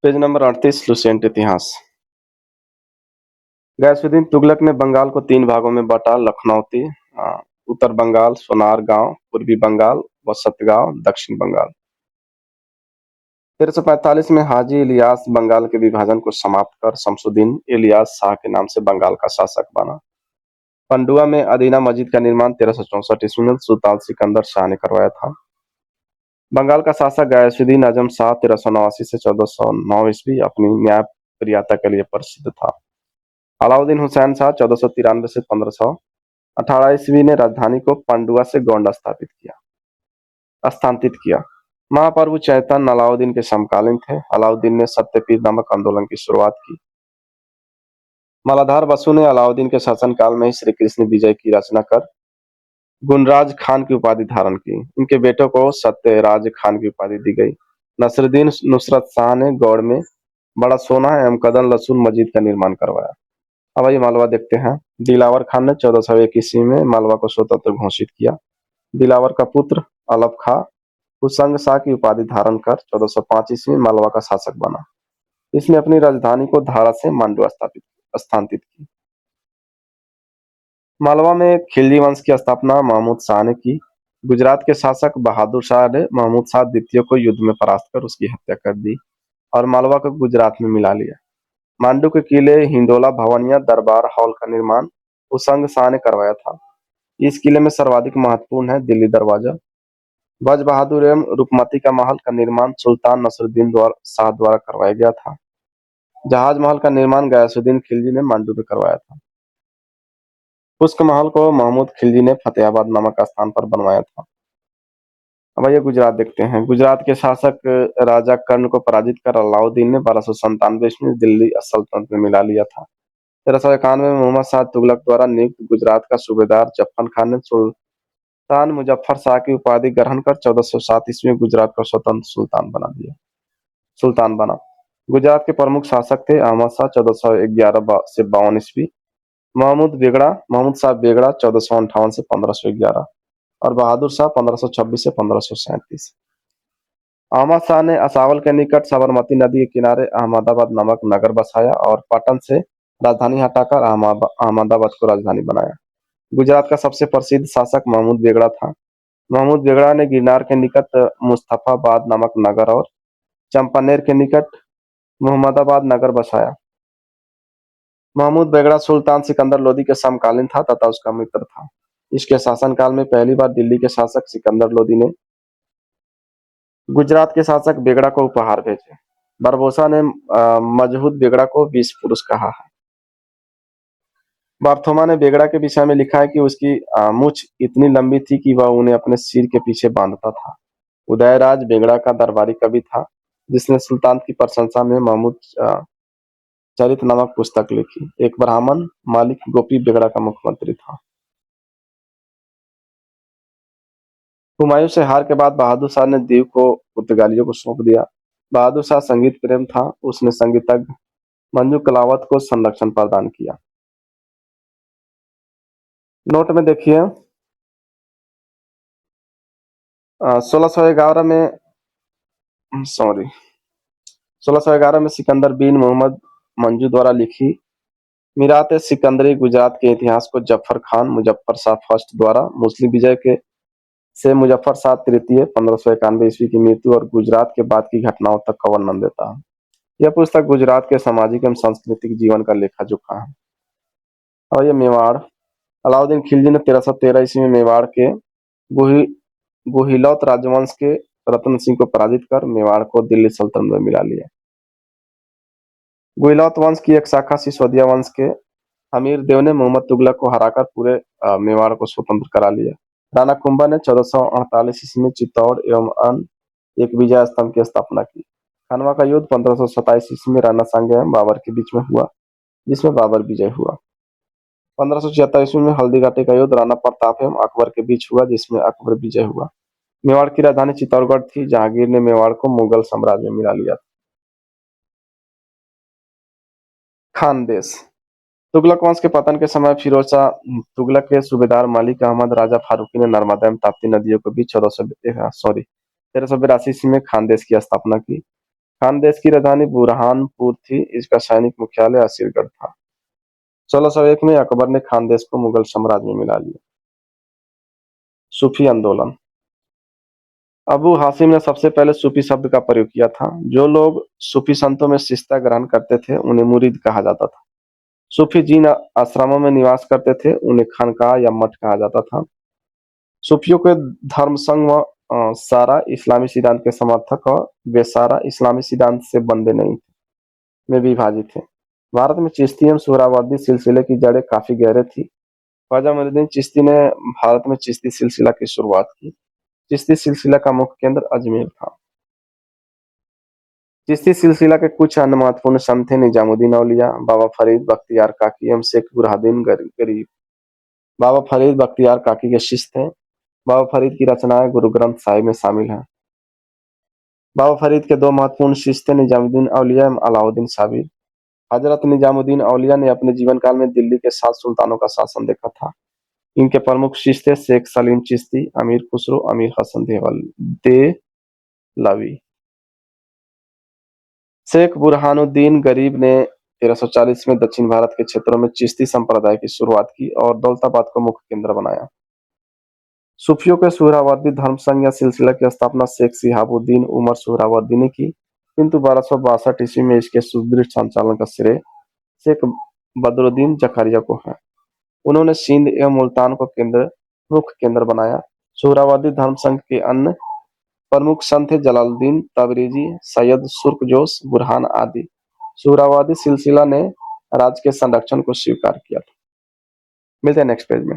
Page number 38 Lucent इतिहास। गैसुद्दीन तुगलक ने बंगाल को 3 भागों में बांटा। लखनौती, उत्तर बंगाल, सोनार गांव, पूर्वी बंगाल व सतगांव, दक्षिण बंगाल। 1345 में हाजी इलियास बंगाल के विभाजन को समाप्त कर शमसुद्दीन इलियास शाह के नाम से बंगाल का शासक बना। पंडुआ में अदीना मस्जिद का निर्माण 1364 ईस्वी में सुल्तान सिकंदर शाह ने करवाया था। बंगाल का शासक गयासुद्दीन आजम शाह 1389 से 1409 ईस्वी अपनी न्यायप्रियता के लिए प्रसिद्ध था। अलाउद्दीन हुसैन शाह 1493 से 1518 ईस्वी ने राजधानी को पांडुआ से गोंड स्थानांतरित किया। महाप्रभु चैतन्य अलाउद्दीन के समकालीन थे। अलाउद्दीन ने सत्यपीर नामक आंदोलन की शुरुआत की। मालाधार बसु ने अलाउद्दीन के शासनकाल में ही श्री कृष्ण विजय की रचना कर गुणराज खान की उपाधि धारण की। इनके बेटों को सत्यराज खान की उपाधि दी गई। नसरुद्दीन नुसरत शाह ने गौड़ में बड़ा सोना एवं कदम लसून मस्जिद का निर्माण करवाया। अब आइए मालवा देखते हैं। दिलावर खान ने 1401 ईस्वी में मालवा को स्वतंत्र घोषित किया। दिलावर का पुत्र अलफ खां कुशंग शाह की उपाधि धारण कर 1405 ईस्वी में मालवा का शासक बना। इसने अपनी राजधानी को धारा से मांडुआ स्थानांतरित की। मालवा में खिलजी वंश की स्थापना महमूद शाह ने की। गुजरात के शासक बहादुर शाह ने महमूद शाह द्वितीय को युद्ध में परास्त कर उसकी हत्या कर दी और मालवा को गुजरात में मिला लिया। मांडू के किले हिंडोला भवनिया दरबार हॉल का निर्माण कुशंग शाह ने करवाया था। इस किले में सर्वाधिक महत्वपूर्ण है दिल्ली दरवाजा। बज बहादुर एवं रूपमती का महल का निर्माण सुल्तान नसरुद्दीन शाह द्वारा करवाया गया था। जहाज महल का निर्माण गयासुद्दीन खिलजी ने मांडू में करवाया था। पुष्क महल को महमूद खिलजी ने फतेहाबाद नामक स्थान पर बनवाया था। अब आइए गुजरात देखते हैं। गुजरात के शासक राजा कर्ण को पराजित कर अलाउद्दीन ने 1297 ईस्वी में दिल्ली सल्तनत में मिला लिया था। 1391 में मोहम्मद शाह तुगलक द्वारा नियुक्त गुजरात का सूबेदार जफर खान ने सुल्तान मुजफ्फर शाह की उपाधि ग्रहण कर 1407 ईस्वी में गुजरात का स्वतंत्र सुल्तान बना। गुजरात के प्रमुख शासक थे अहमद शाह 1411 से 52 ईस्वी, महमूद शाह बेगड़ा 1458 से 1511 और बहादुर शाह 1526 से 1537। अहमद शाह ने असावल के निकट साबरमती नदी के किनारे अहमदाबाद नामक नगर बसाया और पाटन से राजधानी हटाकर अहमदाबाद को राजधानी बनाया। गुजरात का सबसे प्रसिद्ध शासक महमूद बेगड़ा था। महमूद बेगड़ा ने गिरनार के निकट मुस्तफाबाद नामक नगर और चंपानेर के निकट मुहम्मदाबाद नगर बसाया। महमूद बेगड़ा सुल्तान सिकंदर लोदी के समकालीन था तथा उसका मित्र था। इसके शासनकाल में पहली बार दिल्ली के शासक सिकंदर लोदी ने गुजरात के शासक बेगड़ा को उपहार भेजे। बरबोसा ने मजहूद बेगड़ा को 20 पुरुष कहा है। बार्थोमा ने बेगड़ा के विषय में लिखा है कि उसकी मूछ इतनी लंबी थी कि वह उन्हें अपने सिर के पीछे बांधता था। उदयराज बेगड़ा का दरबारी कवि था जिसने सुल्तान की प्रशंसा में महमूद चरित नामक पुस्तक लिखी। एक ब्राह्मण मालिक गोपी बेगड़ा का मुख्यमंत्री था। हुमायूं से हार के बाद बहादुर शाह ने दीव को पुर्तगालियों को सौंप दिया। बहादुर शाह संगीत प्रेम था। उसने संगीतज्ञ मंजू कलावत को संरक्षण प्रदान किया। नोट में देखिए 1611 में सिकंदर बिन मोहम्मद मंजू द्वारा लिखी मीरात सिकंदरी गुजरात के इतिहास को जफर खान मुजफ्फर शाह फर्स्ट द्वारा मुस्लिम विजय के से मुजफ्फर शाह तृतीय 1591 ईस्वी की मृत्यु और गुजरात के बाद की घटनाओं तक का वर्णन देता है। यह पुस्तक गुजरात के सामाजिक एवं सांस्कृतिक जीवन का लेखा जोखा है। और ये मेवाड़ अलाउद्दीन खिलजी ने 1313 ईस्वी में मेवाड़ के गुहिलौत राजवंश के रतन सिंह को पराजित कर मेवाड़ को दिल्ली सल्तनत में मिला लिया। गुहिलौत वंश की एक शाखा सिसोदिया वंश के अमीर देव ने मोहम्मद तुगलक को हराकर पूरे मेवाड़ को स्वतंत्र करा लिया। राणा कुंभा ने 1448 ईस्वी में चित्तौड़ एवं अन्य एक विजय स्तंभ की स्थापना की। खानवा का युद्ध 1527 ईस्वी में राणा सांगे एवं बाबर के बीच में हुआ जिसमें बाबर विजय हुआ। 1576 ईस्वी में हल्दी घाटी का युद्ध राणा प्रताप एवं अकबर के बीच हुआ जिसमें अकबर विजय हुआ। मेवाड़ की राजधानी चित्तौड़गढ़ थी। जहांगीर ने मेवाड़ को मुगल साम्राज्य में मिला लिया था। खानदेश तुगलक वंश के पतन के समय फिरोज शाह तुगलक के सूबेदार मलिक अहमद राजा फारूकी ने नर्मदा एवं ताप्ती नदियों के बीच 1382 ईस्वी में खानदेश की स्थापना की। खानदेश की राजधानी बुरहानपुर थी। इसका सैनिक मुख्यालय असीरगढ़ था। 1601 में अकबर ने खानदेश को मुगल साम्राज्य में मिला लिया। सूफी आंदोलन। अबू हासिम ने सबसे पहले सूफी शब्द का प्रयोग किया था। जो लोग सूफी संतों में शिष्यता ग्रहण करते थे उन्हें मुरीद कहा जाता था। सूफी जिन आश्रमों में निवास करते थे उन्हें खानकाह या मठ कहा जाता था। सूफियों के धर्म संघ सारा इस्लामी सिद्धांत के समर्थक और बेसारा इस्लामी सिद्धांत से बंधे नहीं थे, में विभाजित थे। भारत में चिश्ती एवं सुहरावर्दी सिलसिले की जड़ें काफी गहरे थी। ख्वाजा मोइनुद्दीन चिश्ती ने भारत में चिश्ती सिलसिला की शुरुआत की। चिश्ती सिलसिला का मुख्य केंद्र अजमेर था। चिश्ती सिलसिला के कुछ अन्य महत्वपूर्ण संत थे निजामुद्दीन औलिया, बाबा फरीद बख्तियार काकी एवं शेख बुरहानुद्दीन गरीब। बाबा फरीद बख्तियार काकी के शिष्य थे। बाबा फरीद की रचनाएं गुरु ग्रंथ साहिब में शामिल हैं। बाबा फरीद के दो महत्वपूर्ण शिष्य थे निजामुद्दीन औलिया एवं अलाउद्दीन साबिर। हजरत निजामुद्दीन औलिया ने अपने जीवन काल में दिल्ली के 7 सुल्तानों का शासन देखा था। इनके प्रमुख शिष्य थे शेख सलीम चिश्ती, अमीर खुसरो, अमीर हसन देहलवी। शेख बुरहानुद्दीन गरीब ने 1340 में दक्षिण भारत के क्षेत्रों में चिश्ती संप्रदाय की शुरुआत की और दौलताबाद को मुख्य केंद्र बनाया। सूफियों के सुहरावर्दी धर्म संघ या सिलसिला की स्थापना शेख शिहाबुद्दीन उमर सुहरावर्दी ने की, किंतु 1262 ईस्वी में इसके सुदृढ़ संचालन का श्रेय शेख बदरुद्दीन जकारिया को है। उन्होंने सिंध एवं मुल्तान को मुख्य केंद्र बनाया। सुहरावर्दी धर्म संघ के अन्य प्रमुख संत थे जलालुद्दीन तबरेजी, सैयद सुर्खजोश, बुरहान आदि। सुहरावर्दी सिलसिला ने राज्य के संरक्षण को स्वीकार किया था। मिलते हैं नेक्स्ट पेज में।